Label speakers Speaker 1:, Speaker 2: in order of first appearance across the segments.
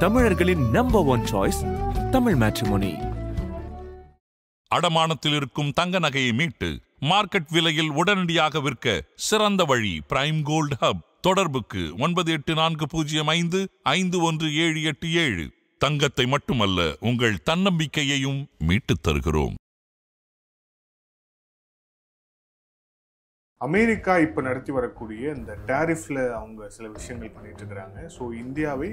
Speaker 1: தமிழர்களின் number 1 choice Tamil matrimony.
Speaker 2: அடமானத்தில் இருக்கும் தங்க நகையை மீட்டு மார்க்கெட் விலையில் உடனடியாக விற்க சிறந்த வழி பிரைம் கோல்ட் ஹப். தொடர்புக்கு 9840551787. தங்கத்தை மட்டுமல்ல, உங்கள் தன்னம்பிக்கையையும் மீட்டுத் தருகிறோம்.
Speaker 3: அமெரிக்கா இப்போ நடத்தி வரக்கூடிய இந்த டேரிஃப்ல அவங்க சில விஷயங்கள் பண்ணிட்டு இருக்கிறாங்க. ஸோ இந்தியாவை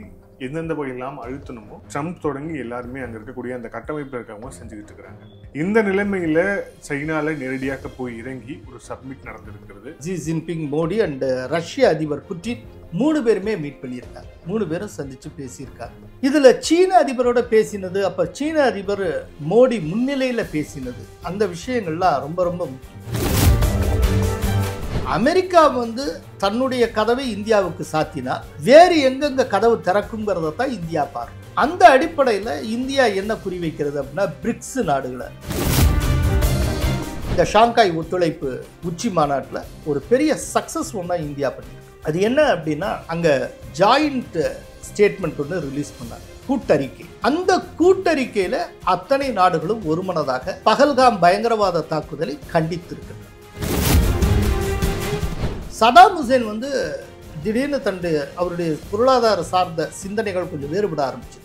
Speaker 3: எந்தெந்த வகையெல்லாம் அழுத்தணுமோ ட்ரம்ப் தொடங்கி எல்லாருமே அங்கே இருக்கக்கூடிய அந்த கட்டமைப்பில் இருக்கவங்க செஞ்சுக்கிட்டு இருக்கிறாங்க. இந்த நிலைமையில சைனால நேரடியாக போய் இறங்கி ஒரு சப்மிட் நடந்திருக்கிறது.
Speaker 4: ஜி ஜின்பிங், மோடி அண்ட் ரஷ்ய அதிபர் புட்டின் 3 பேருமே மீட் பண்ணியிருக்காங்க. 3 பேரும் சந்திச்சு பேசியிருக்காங்க. இதுல சீன அதிபரோட பேசினது, அப்ப சீன அதிபர் மோடி முன்னிலையில பேசினது, அந்த விஷயங்கள்லாம் ரொம்ப ரொம்ப முக்கியம். அமெரிக்கா தன்னுடைய கதவை இந்தியாவுக்கு சாத்தினா வேறு எங்கெங்க கதவு திறக்குங்கிறத தான் இந்தியா பார்க்கும். அந்த அடிப்படையில் இந்தியா என்ன குறிவைக்கிறது அப்படின்னா, பிரிக்ஸ் நாடுகளை இந்த ஷாங்காய் ஒத்துழைப்பு உச்சி மாநாட்டில் ஒரு பெரிய சக்சஸ் ஒன்றா இந்தியா பண்ணிருக்கு. அது என்ன அப்படின்னா, அங்கே ஜாயிண்ட் ஸ்டேட்மெண்ட் ஒன்று ரிலீஸ் பண்ணாங்க, கூட்டறிக்கை. அந்த கூட்டறிக்கையில் அத்தனை நாடுகளும் ஒருமனதாக பகல்காம் பயங்கரவாத தாக்குதலை கண்டித்திருக்கின்றன. சதாம் ஹுசேன் திடீர்னு அவருடைய பொருளாதார சார்ந்த சிந்தனைகள் கொஞ்சம் வேறுபட ஆரம்பிச்சு.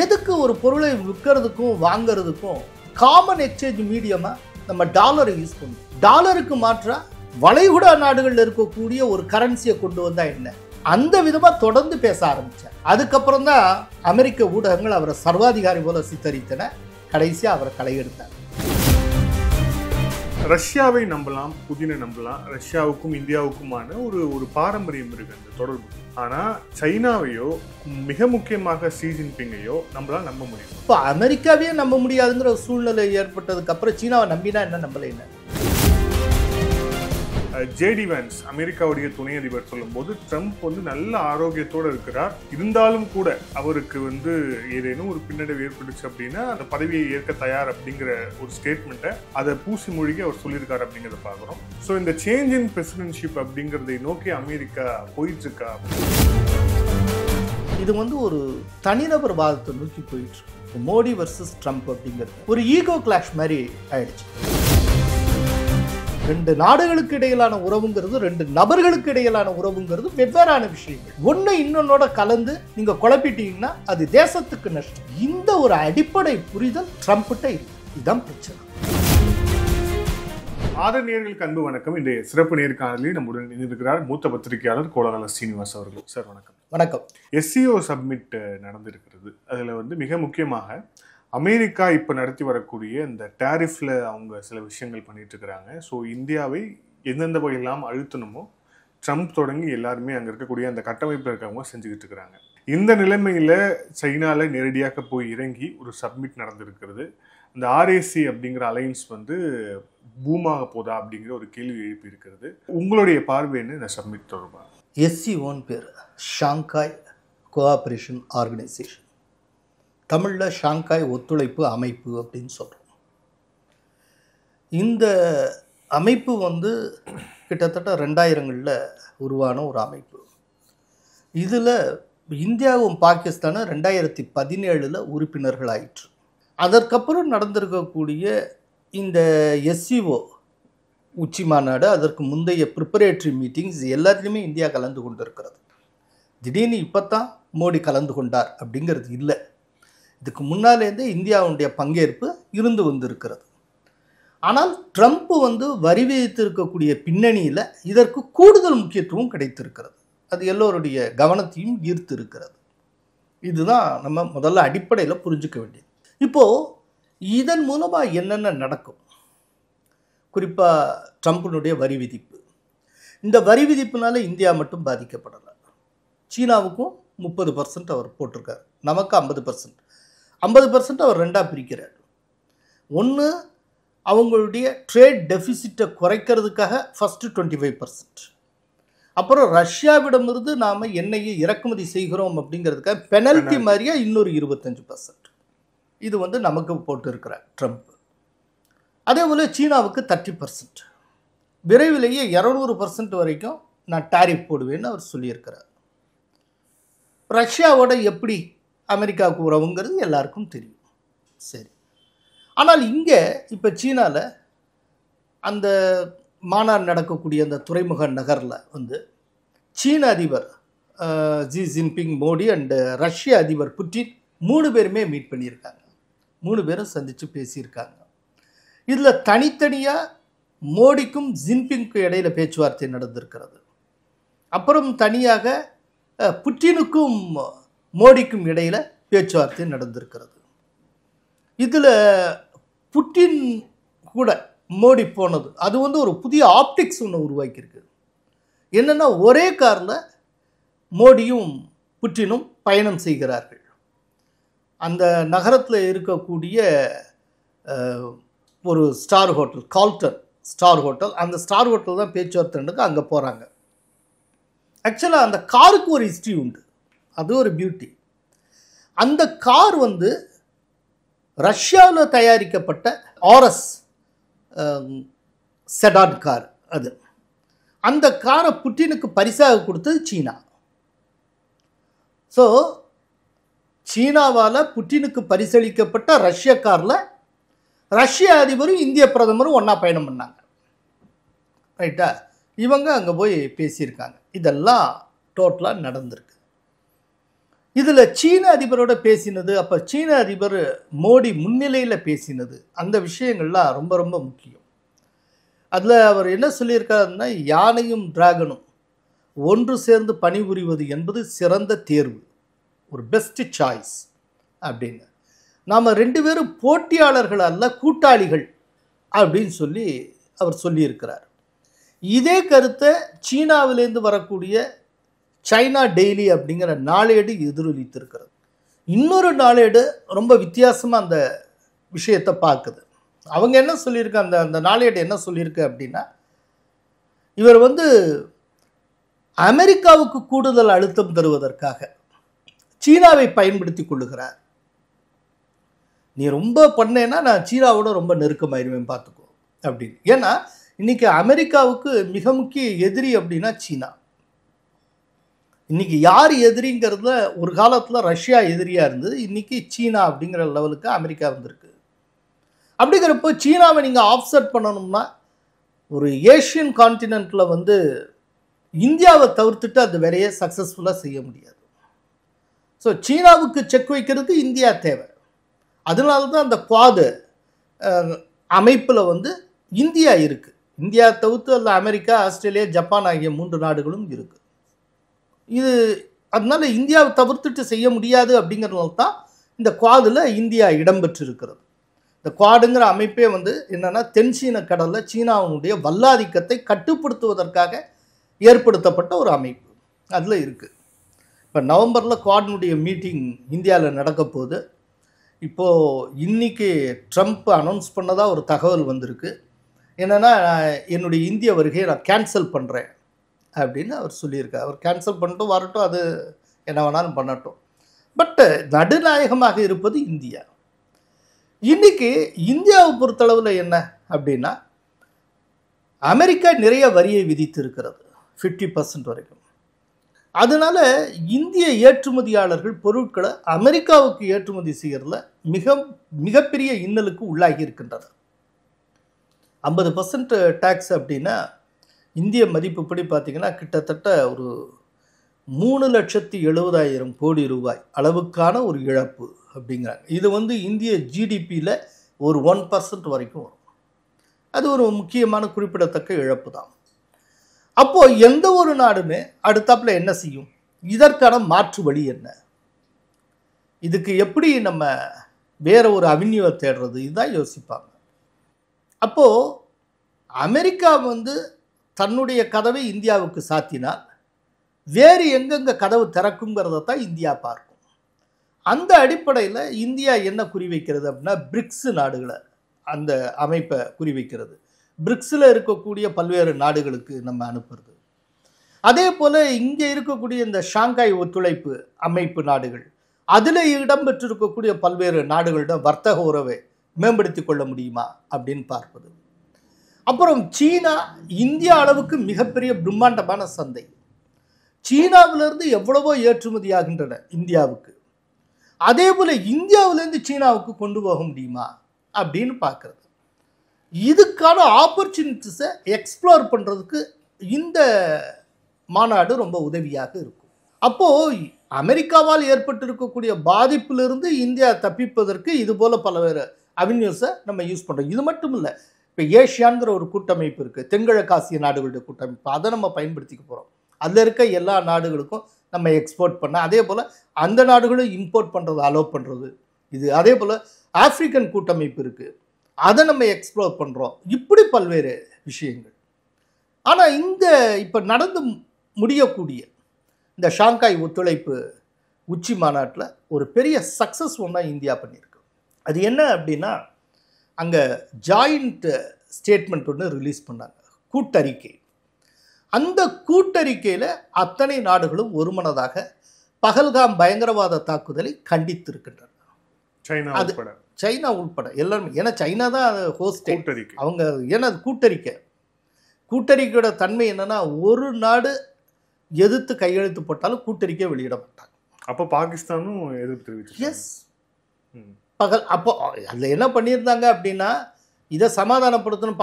Speaker 4: எதுக்கு ஒரு பொருளை விற்கிறதுக்கும் வாங்கிறதுக்கும் காமன் எக்ஸ்சேஞ்ச் மீடியமாக நம்ம டாலரை யூஸ் பண்ணுவோம்? டாலருக்கு மாற்றா வளைகுடா நாடுகளில் இருக்கக்கூடிய ஒரு கரன்சியை கொண்டு வந்தால் என்ன? அந்த விதமாக தொடர்ந்து பேச ஆரம்பித்தார். அதுக்கப்புறம் தான் அமெரிக்க ஊடகங்கள் அவரை சர்வாதிகாரி போல சித்தரித்தன. கடைசியாக அவரை களையெடுத்தார்.
Speaker 3: ரஷ்யாவை நம்பலாம், புதினை நம்பலாம். ரஷ்யாவுக்கும் இந்தியாவுக்குமான ஒரு பாரம்பரியம் இருக்கு அந்த தொடர்பு. ஆனா சைனாவையோ மிக முக்கியமாக ஷி ஜின்பிங்கையோ நம்மளால நம்ப முடியும்.
Speaker 4: இப்போ அமெரிக்காவே நம்ப முடியாதுங்கிற சூழ்நிலை ஏற்பட்டதுக்கு அப்புறம் சீனாவை நம்பினா என்ன, நம்பல என்ன?
Speaker 3: ஜேடி வான்ஸ் அமெரிக்காவுடைய துணை அதிபர் சொல்லும்போது ட்ரம்ப் நல்ல ஆரோக்கியத்தோடு இருக்கிறார், இருந்தாலும் கூட அவருக்கு ஏதேனும் ஒரு பின்னடைவு ஏற்பட்டுச்சு அப்படின்னா அந்த பதவியை ஏற்க தயார் அப்படிங்கிற ஒரு ஸ்டேட்மெண்ட்டை அதை பூசி மொழிகி அவர் சொல்லியிருக்காரு அப்படிங்கிறத பார்க்குறோம். ஸோ இந்த சேஞ்ச் இன் பிரசிடென்ட்ஷிப் அப்படிங்கிறதை நோக்கி அமெரிக்கா போயிட்டு இருக்கா?
Speaker 4: இது ஒரு தனிநபர் வாதத்தை நோக்கி போயிட்டு இருக்கு. மோடி வர்சஸ் ட்ரம்ப் அப்படிங்கிறது ஒரு ஈகோ கிளாஷ் மாதிரி ஆயிடுச்சு. 2 நாடுகளுக்கு இடையிலான உறவுங்கிறது, 2 நபர்களுக்கு இடையிலான உறவுங்கிறது வெவ்வேறான விஷயங்கள். ஒன்று இன்னொன்னோட கலந்து நீங்க குழப்பிட்டீங்கன்னா அது தேசத்துக்கு நஷ்டம். இந்த ஒரு அடிப்படை புரிதல் ட்ரம்ப்கிட்ட இருக்கு. இதுதான் பிரச்சனை.
Speaker 3: நேயர்களுக்கு அன்பு வணக்கம். இன்றைய சிறப்பு நேர்காணலில் நம்முடன் இணைந்திருக்கிறார் மூத்த பத்திரிகையாளர் கோலநல ஸ்ரீனிவாஸ் அவர்கள். சார் வணக்கம்.
Speaker 4: வணக்கம்.
Speaker 3: SCO சப்மிட் நடந்திருக்கிறது. அதில் மிக முக்கியமாக அமெரிக்கா இப்போ நடத்தி வரக்கூடிய இந்த டேரிஃப்ல அவங்க சில விஷயங்கள் பண்ணிட்டு இருக்கிறாங்க. ஸோ இந்தியாவை எந்தெந்த வகையெல்லாம் அழுத்தணுமோ ட்ரம்ப் தொடங்கி எல்லாருமே அங்கே இருக்கக்கூடிய அந்த கட்டமைப்பில் இருக்கவங்க செஞ்சுக்கிட்டு இருக்கிறாங்க. இந்த நிலைமையில சைனால நேரடியாக போய் இறங்கி ஒரு சப்மிட் நடந்திருக்கிறது. இந்த RAC அப்படிங்கிற அலைன்ஸ் பூமாக போதா அப்படிங்கிற ஒரு கேள்வி எழுப்பி இருக்கிறது. உங்களுடைய பார்வைன்னு இந்த சப்மிட் தொடர்பாக?
Speaker 4: SCO பேர் ஷாங்காய் கோஆபரேஷன் ஆர்கனைசேஷன், தமிழில் ஷாங்காய் ஒத்துழைப்பு அமைப்பு அப்படின்னு சொல்கிறோம். இந்த அமைப்பு கிட்டத்தட்ட 2000களில் உருவான ஒரு அமைப்பு. இதில் இந்தியாவும் பாகிஸ்தானும் 2017 உறுப்பினர்கள் ஆயிற்று. அதற்கப்புறம் நடந்திருக்கக்கூடிய இந்த SCO உச்சி மாநாடு, அதற்கு முந்தைய ப்ரிப்பரேட்டரி மீட்டிங்ஸ் எல்லாத்துலேயுமே இந்தியா கலந்து கொண்டு இருக்கிறது. திடீர்னு இப்போ தான் மோடி கலந்து கொண்டார் அப்படிங்கிறது இல்லை. இதுக்கு முன்னாலேருந்தே இந்தியாவுடைய பங்கேற்பு இருந்து வந்திருக்கிறது. ஆனால் ட்ரம்ப் வரி விதித்திருக்கக்கூடிய பின்னணியில் இதற்கு கூடுதல் முக்கியத்துவம் கிடைத்திருக்கிறது. அது எல்லோருடைய கவனத்தையும் ஈர்த்து இருக்கிறது. இதுதான் நம்ம முதல்ல அடிப்படையில் புரிஞ்சுக்க வேண்டியது. இப்போது இதன் மூலமாக என்னென்ன நடக்கும்? குறிப்பாக ட்ரம்ப்பினுடைய வரி விதிப்பு. இந்த வரி விதிப்புனால இந்தியா மட்டும் பாதிக்கப்படலை. சீனாவுக்கும் 30% அவர் போட்டிருக்கார், நமக்கு 50%. 50% அவர் 2ஆக பிரிக்கிறார். ஒன்று, அவங்களுடைய ட்ரேட் டெஃபிசிட்டை குறைக்கிறதுக்காக ஃபஸ்ட்டு 25%, அப்புறம் ரஷ்யாவிடமிருந்து நாம் எண்ணெயை இறக்குமதி செய்கிறோம் அப்படிங்கிறதுக்காக பெனல்ட்டி மாதிரியா இன்னொரு 25%. இது நமக்கு போட்டு இருக்கிறார் ட்ரம்ப். அதே போல் சீனாவுக்கு 30%, விரைவிலேயே 200% வரைக்கும் நான் டாரிஃப் போடுவேன்னு அவர் சொல்லியிருக்கிறார். ரஷ்யாவோட எப்படி அமெரிக்காவுக்கு உறவுங்கிறது எல்லாருக்கும் தெரியும். சரி, ஆனால் இங்கே இப்போ சீனாவில் அந்த மாநாடு நடக்கக்கூடிய அந்த துறைமுக நகரில் வந்து சீன அதிபர் ஜி ஜின்பிங், மோடி அண்டு ரஷ்ய அதிபர் புட்டின் 3 பேருமே மீட் பண்ணியிருக்காங்க. 3 பேரும் சந்தித்து பேசியிருக்காங்க. இதில் தனித்தனியாக மோடிக்கும் ஜின்பிங்க்கும் இடையில பேச்சுவார்த்தை நடந்திருக்கிறது. அப்புறம் தனியாக புட்டினுக்கும் மோடிக்கும் இடையில பேச்சுவார்த்தை நடந்திருக்கிறது. இதில் புட்டின் கூட மோடி போனது அது வந்து ஒரு புதிய ஆப்டிக்ஸ் ஒன்று உருவாக்கியிருக்கு. என்னென்னா, ஒரே காரில் மோடியும் புட்டினும் பயணம் செய்கிறார்கள். அந்த நகரத்தில் இருக்கக்கூடிய ஒரு star hotel, Galton star hotel, அந்த ஸ்டார் ஹோட்டல் தான் பேச்சுவார்த்தை நடக்கு. அங்கே போகிறாங்க. ஆக்சுவலாக அந்த காருக்கு ஒரு ஹிஸ்ட்ரி உண்டு, அது ஒரு பியூட்டி. அந்த கார் வந்து ரஷ்யாவில் தயாரிக்கப்பட்ட ஆர்எஸ் செடான் கார். அது அந்த காரை புட்டினுக்கு பரிசாக கொடுத்தது சீனா. ஸோ சீனாவால் புட்டினுக்கு பரிசளிக்கப்பட்ட ரஷ்ய காரில் ரஷ்ய அதிபரும் இந்திய பிரதமரும் ஒன்றா பயணம் பண்ணாங்க. ரைட்டா? இவங்க அங்கே போய் பேசியிருக்காங்க. இதெல்லாம் டோட்டலாக நடந்திருக்கு. இதில் சீன அதிபரோட பேசினது, அப்போ சீன அதிபர் மோடி முன்னிலையில் பேசினது, அந்த விஷயங்கள்லாம் ரொம்ப ரொம்ப முக்கியம். அதில் அவர் என்ன சொல்லியிருக்காருன்னா, யானையும் டிராகனும் ஒன்று சேர்ந்து பணிபுரிவது என்பது சிறந்த தேர்வு, ஒரு பெஸ்ட் சாய்ஸ் அப்படின்னு. நாம் 2 பேரும் போட்டியாளர்கள் அல்ல, கூட்டாளிகள் அப்படின்னு சொல்லி அவர் சொல்லியிருக்கிறார். இதே கருத்தை சீனாவிலேருந்து வரக்கூடிய சைனா டெய்லி அப்படிங்கிற நாளேடு எதிரொலித்திருக்கிறது. இன்னொரு நாளேடு ரொம்ப வித்தியாசமாக அந்த விஷயத்தை பார்க்குது. அவங்க என்ன சொல்லியிருக்காங்க, அந்த நாளேடு என்ன சொல்லியிருக்கு அப்படின்னா, இவர் வந்து அமெரிக்காவுக்கு கூடுதல் அழுத்தம் தருவதற்காக சீனாவை பயன்படுத்தி கொள்ளுகிறார். நீ ரொம்ப பண்ணேன்னா நான் சீனாவோட ரொம்ப நெருக்கமாயிருவேன் பார்த்துக்கோ அப்படின்னு. ஏன்னா இன்னைக்கு அமெரிக்காவுக்கு மிக முக்கிய எதிரி அப்படின்னா சீனா. இன்னைக்கு யார் எதிரிங்கிறதுல ஒரு காலத்தில் ரஷ்யா எதிரியாக இருந்தது, இன்னைக்கு சீனா அப்படிங்கிற லெவலுக்கு அமெரிக்கா வந்திருக்கு. அப்படிங்கிறப்போ சீனாவை நீங்கள் ஆஃப்செட் பண்ணணும்னா ஒரு ஏஷியன் கான்டினென்ட்டில் வந்து இந்தியாவை தவிர்த்துட்டு அந்த வேலையை சக்ஸஸ்ஃபுல்லாக செய்ய முடியாது. ஸோ சீனாவுக்கு செக் வைக்கிறது இந்தியா தேவை. அதனால தான் அந்த குவாடு அமைப்பில் வந்து இந்தியா இருக்குது. இந்தியா தவிர்த்து அதில் அமெரிக்கா, ஆஸ்திரேலியா, ஜப்பான் ஆகிய 3 நாடுகளும் இருக்குது. இது அதனால் இந்தியாவை தவிர்த்துட்டு செய்ய முடியாது அப்படிங்கிறதுனால தான் இந்த குவாடில் இந்தியா இடம்பெற்றிருக்கிறது. இந்த குவாடுங்கிற அமைப்பே வந்து என்னென்னா, தென்சீன கடலில் சீனாவுடைய வல்லாதிக்கத்தை கட்டுப்படுத்துவதற்காக ஏற்படுத்தப்பட்ட ஒரு அமைப்பு அதில் இருக்குது. இப்போ நவம்பரில் குவாடினுடைய மீட்டிங் இந்தியாவில் நடக்க போகுது. இப்போது இன்றைக்கி ட்ரம்ப் அனௌன்ஸ் பண்ணதாக ஒரு தகவல் வந்திருக்கு. என்னென்னா, என்னுடைய இந்திய வருகையை நான் கேன்சல் பண்ணுறேன் அப்படின்னு அவர் சொல்லியிருக்கார். அவர் கேன்சல் பண்ணிட்டு வரட்டும், அது என்ன வேணாலும் பண்ணட்டும். பட்டு நடுநாயகமாக இருப்பது இந்தியா. இன்றைக்கி இந்தியாவை பொறுத்தளவில் என்ன அப்படின்னா, அமெரிக்கா நிறைய வரியை விதித்து இருக்கிறது, 50% வரைக்கும். அதனால் இந்திய ஏற்றுமதியாளர்கள் பொருட்களை அமெரிக்காவுக்கு ஏற்றுமதி செய்கிறதுல மிகப்பெரிய இன்னலுக்கு உள்ளாகி இருக்கின்றனர். 50% டேக்ஸ் அப்படின்னா இந்திய மதிப்புப்படி பார்த்திங்கன்னா கிட்டத்தட்ட ஒரு 3,70,000 கோடி ரூபாய் அளவுக்கான ஒரு இழப்பு அப்படிங்கிறாங்க. இது வந்து இந்திய ஜிடிபியில் ஒரு 1% வரைக்கும் வரும். அது ஒரு முக்கியமான குறிப்பிடத்தக்க இழப்பு தான். அப்போது எந்த ஒரு நாடுமே அடுத்தாப்பில் என்ன செய்யும், இதற்கான மாற்று வழி என்ன, இதுக்கு எப்படி நம்ம வேற ஒரு அவென்யூவை தேடுறது, இதுதான் யோசிப்பாங்க. அப்போது அமெரிக்கா வந்து தன்னுடைய கதவை இந்தியாவுக்கு சாத்தினால் வேறு எங்கெங்கே கதவு திறக்குங்கிறத தான் இந்தியா பார்க்கும். அந்த அடிப்படையில் இந்தியா என்ன குறிவைக்கிறது அப்படின்னா, பிரிக்ஸ் நாடுகளை அந்த அமைப்பை குறிவைக்கிறது. பிரிக்ஸில் இருக்கக்கூடிய பல்வேறு நாடுகளுக்கு நம்ம அனுப்புறது. அதே போல் இங்கே இருக்கக்கூடிய இந்த ஷாங்காய் ஒத்துழைப்பு அமைப்பு நாடுகள், அதில் இடம்பெற்றிருக்கக்கூடிய பல்வேறு நாடுகளிடம் வர்த்தக உறவை மேம்படுத்தி கொள்ள முடியுமா அப்படின்னு பார்ப்பது. அப்புறம் சீனா இந்தியா அளவுக்கு மிகப்பெரிய பிரம்மாண்டமான சந்தை. சீனாவிலிருந்து எவ்வளவோ ஏற்றுமதி ஆகின்றன இந்தியாவுக்கு. அதே போல் இந்தியாவிலேருந்து சீனாவுக்கு கொண்டு போக முடியுமா அப்படின்னு பார்க்குறது. இதுக்கான ஆப்பர்ச்சுனிட்டிஸை எக்ஸ்ப்ளோர் பண்ணுறதுக்கு இந்த மாநாடு ரொம்ப உதவியாக இருக்கும். அப்போது அமெரிக்காவால் ஏற்பட்டிருக்கக்கூடிய பாதிப்பிலிருந்து இந்தியா தப்பிப்பதற்கு இது போல் பல்வேறு அவென்யூஸை நம்ம யூஸ் பண்ணுறோம். இது மட்டும் இல்லை, இப்போ ஏஷியான்கிற ஒரு கூட்டமைப்பு இருக்குது, தென்கிழக்காசிய நாடுகளுடைய கூட்டமைப்பு. அதை நம்ம பயன்படுத்திக்க போகிறோம். அதில் இருக்க எல்லா நாடுகளுக்கும் நம்ம எக்ஸ்போர்ட் பண்ண, அதே போல் அந்த நாடுகளும் இம்போர்ட் பண்ணுறது அலோவ் பண்ணுறது இது. அதே போல் ஆப்பிரிக்கன் கூட்டமைப்பு இருக்குது, அதை நம்ம எக்ஸ்ப்ளோர் பண்ணுறோம். இப்படி பல்வேறு விஷயங்கள். ஆனால் இந்த இப்போ நடந்து முடியக்கூடிய இந்த ஷாங்காய் ஒத்துழைப்பு உச்சி மாநாட்டில் ஒரு பெரிய சக்ஸஸ் ஒன்றா இந்தியா பண்ணியிருக்கு. அது என்ன அப்படின்னா, அங்கே ஜாயிண்ட் ஸ்டேட்மெண்ட் ஒன்று ரிலீஸ் பண்ணாங்க, கூட்டறிக்கை. அந்த கூட்டறிக்கையில் அத்தனை நாடுகளும் ஒருமனதாக பகல்காம் பயங்கரவாத தாக்குதலை கண்டித்திருக்கின்றன. சைனா உட்பட எல்லாருமே. ஏன்னா சைனா தான் அது ஹோஸ்ட் அவங்க. ஏன்னா அது கூட்டறிக்கையோட தன்மை என்னன்னா, ஒரு நாடு எதிர்த்து கையெழுத்து போட்டாலும் கூட்டறிக்கை வெளியிட மாட்டாங்க.
Speaker 3: அப்போ பாகிஸ்தானும் எதிர்ப்பு தெரிவிச்சு.
Speaker 4: எஸ், அப்போ அதில் என்ன பண்ணியிருந்தாங்க அப்படின்னா, இதை சமாதானப்படுத்தணும்.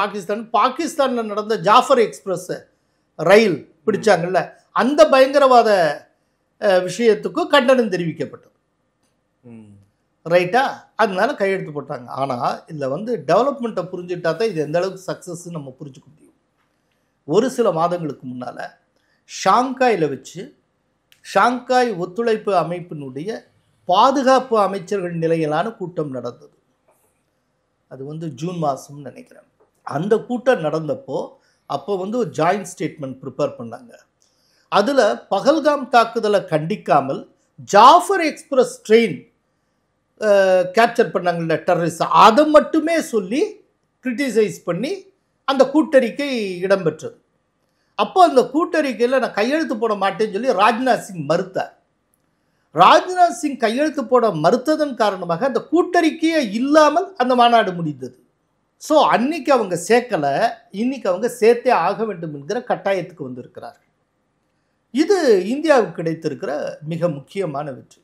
Speaker 4: பாகிஸ்தானில் நடந்த ஜாஃபர் எக்ஸ்பிரஸ் ரயில் பிடிச்சாங்கல்ல, அந்த பயங்கரவாத விஷயத்துக்கும் கண்டனம் தெரிவிக்கப்பட்டது. ரைட்டா? அதனால கையெழுத்து போட்டாங்க. ஆனால் இதில் டெவலப்மெண்ட்டை புரிஞ்சுட்டா தான் இது எந்த அளவுக்கு சக்ஸஸ் நம்ம புரிஞ்சுக்க முடியும். ஒரு சில மாதங்களுக்கு முன்னால் ஷாங்காயில் வச்சு ஷாங்காய் ஒத்துழைப்பு அமைப்பினுடைய பாதுகாப்பு அமைச்சர்கள் நிலையிலான கூட்டம் நடந்தது. அது ஜூன் மாதம்னு நினைக்கிறேன். அந்த கூட்டம் நடந்தப்போ அப்போ ஒரு ஜாயிண்ட் ஸ்டேட்மெண்ட் ப்ரிப்பேர் பண்ணாங்க. அதில் பகல்காம் தாக்குதலை கண்டிக்காமல் ஜாஃபர் எக்ஸ்பிரஸ் ட்ரெயின் கேப்சர் பண்ணாங்கல்ல டெரரிஸ்ட், அதை மட்டுமே சொல்லி கிரிட்டிசைஸ் பண்ணி அந்த கூட்டறிக்கை இடம்பெற்றது. அப்போ அந்த கூட்டறிக்கையில் நான் கையெழுத்து போட மாட்டேன்னு சொல்லி ராஜ்நாத் சிங் மறுத்தார். ராஜ்நாத் சிங் கையெழுத்து போட மறுத்ததன் காரணமாக அந்த கூட்டறிக்கையே இல்லாமல் அந்த மாநாடு முடிந்தது. ஸோ அன்னைக்கு அவங்க சேர்க்கலை, இன்னைக்கு அவங்க சேர்த்தே ஆக வேண்டும் என்கிற கட்டாயத்துக்கு வந்திருக்கிறார்கள். இது இந்தியாவுக்கு கிடைத்திருக்கிற மிக முக்கியமான வெற்றி.